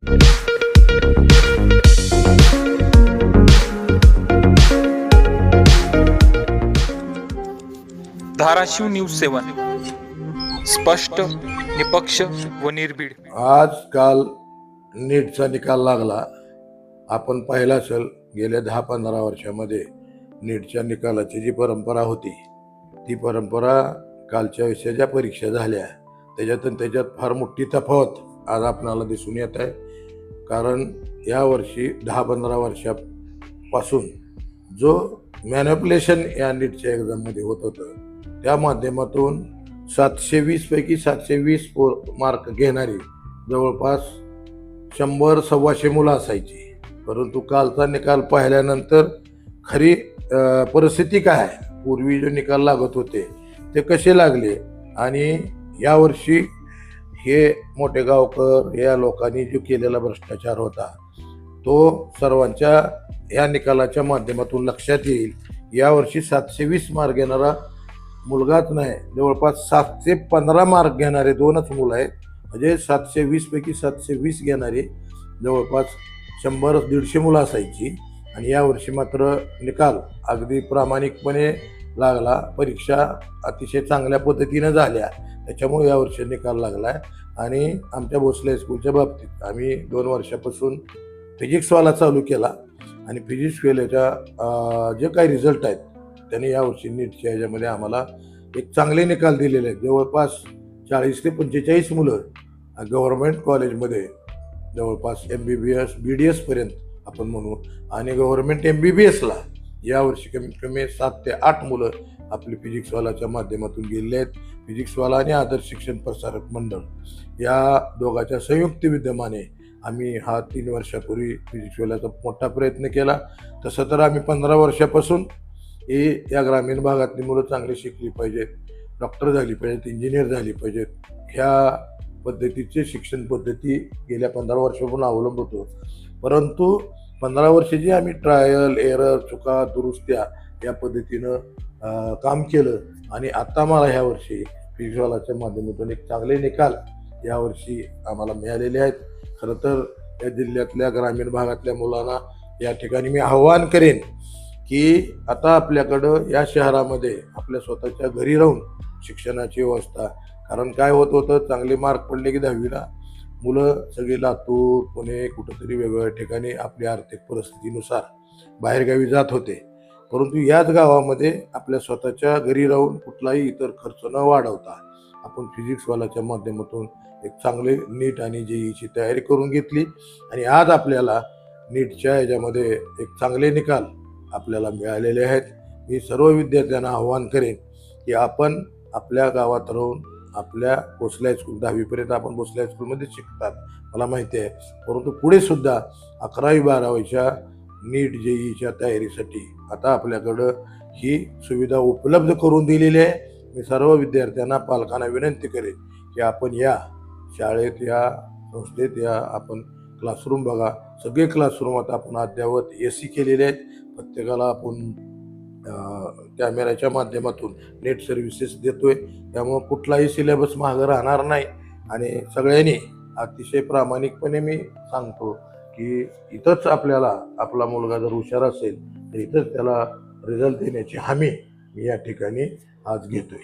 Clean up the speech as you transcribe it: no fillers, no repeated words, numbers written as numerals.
Dharashiv news 7, स्पष्ट, निपक्ष व निर्भीड. आज काल नीटचा निकाल लागला. आपण पाहिला असेल गेल्या 10-15 वर्षामध्ये नीटच्या निकालाची जी परंपरा होती ती परंपरा कालच्या विषयाच्या परीक्षा झाल्या त्याच्यात फार मोठी तफावत आज आपल्याला दिसून येत आहे. कारण यावर्षी 10-15 वर्षापासून जो मॅनिप्युलेशन या नीटच्या एक्झाममध्ये होत होतं त्या माध्यमातून 720 पैकी 720 मार्क घेणारी जवळपास 100-125 मुलं असायची. परंतु कालचा निकाल पाहिल्यानंतर खरी परिस्थिती काय आहे, पूर्वी जो निकाल लागत होते ते कसे लागले आणि यावर्षी हे मोठे गावकर या लोकांनी जो केलेला भ्रष्टाचार होता तो सर्वांच्या या निकालाच्या माध्यमातून लक्षात येईल. यावर्षी 720 मार्क घेणारा मुलगाच नाही, जवळपास 715 मार्क घेणारे 2च मुलं आहेत. म्हणजे 720 पैकी 720 घेणारे जवळपास 100-150 मुलं असायची. आणि यावर्षी मात्र निकाल अगदी प्रामाणिकपणे लागला. परीक्षा अतिशय चांगल्या पद्धतीनं झाल्या, त्याच्यामुळे यावर्षी निकाल लागला आहे. आणि आमच्या भोसले हायस्कूलच्या बाबतीत आम्ही 2 वर्षापासून फिजिक्सवाला चालू केला आणि फिजिक्स फेलच्या जे काही रिझल्ट आहेत त्याने यावर्षी नीटच्या ह्याच्यामध्ये आम्हाला एक चांगले निकाल दिलेले आहेत. जवळपास 40 ते 45 मुलं गव्हर्नमेंट कॉलेजमध्ये जवळपास MBBS BDS पर्यंत आपण म्हणू आणि गव्हर्नमेंट MBBSला यावर्षी कमीत कमी 7 ते 8 मुलं आपली फिजिक्सवालाच्या माध्यमातून गेलेले आहेत. फिजिक्सवाला आणि आदर्श शिक्षण प्रसारक मंडळ या दोघांच्या संयुक्त विद्यमाने आम्ही हा 3 वर्षापूर्वी फिजिक्सवाल्याचा मोठा प्रयत्न केला. तसं तर आम्ही 15 वर्षापासून या ग्रामीण भागातली मुलं चांगली शिकली पाहिजेत, डॉक्टर झाली पाहिजेत, इंजिनियर झाली पाहिजेत, ह्या पद्धतीचे शिक्षण पद्धती गेल्या 15 वर्षापासून अवलंबत होतो. परंतु 15 वर्षाची आम्ही ट्रायल एरर चुका दुरुस्त्या या पद्धतीनं काम केलं आणि आता मला ह्या वर्षी फिजिक्सवालाच्या माध्यमातून एक चांगले निकाल यावर्षी आम्हाला मिळालेले आहेत. खरं तर या जिल्ह्यातल्या ग्रामीण भागातल्या मुलांना या ठिकाणी मी आव्हान करेन की आता आपल्याकडं या शहरामध्ये आपल्या स्वतःच्या घरी राहून शिक्षणाची व्यवस्था, कारण काय होत होतं चांगले मार्क पडले की 10वीला मुलं सगळी लातूर पुणे कुठंतरी वेगवेगळ्या ठिकाणी आपल्या आर्थिक परिस्थितीनुसार बाहेरगावी जात होते. परंतु याच गावामध्ये आपल्या स्वतःच्या घरी राहून कुठलाही इतर खर्च न वाढवता आपण फिजिक्सवालाच्या माध्यमातून एक चांगले नीट आणि JEEची तयारी करून घेतली आणि आज आपल्याला नीटच्या ह्याच्यामध्ये एक चांगले निकाल आपल्याला मिळालेले आहेत. मी सर्व विद्यार्थ्यांना आव्हान करेन की आपण आपल्या गावात राहून आपल्या भोसले हायस्कूल 10वीपर्यंत आपण भोसले हायस्कूलमध्ये शिकतात मला माहिती आहे, परंतु पुढे सुद्धा 11वी-12वीच्या नीट JEEच्या तयारीसाठी आता आपल्याकडं ही सुविधा उपलब्ध करून दिलेली आहे. मी सर्व विद्यार्थ्यांना पालकांना विनंती करेन की आपण या शाळेत या संस्थेत या आपण क्लासरूम बघा. सगळे क्लासरूम आता आपण अद्ययावत AC केलेले आहेत. प्रत्येकाला आपण कॅमेऱ्याच्या माध्यमातून नेट सर्व्हिसेस देतोय, त्यामुळं कुठलाही सिलेबस मागं राहणार नाही. आणि सगळ्यांनी अतिशय प्रामाणिकपणे मी सांगतो की इथंच आपल्याला आपला मुलगा जर हुशार असेल तर इथंच त्याला रिझल्ट देण्याची हमी मी या ठिकाणी आज घेतोय.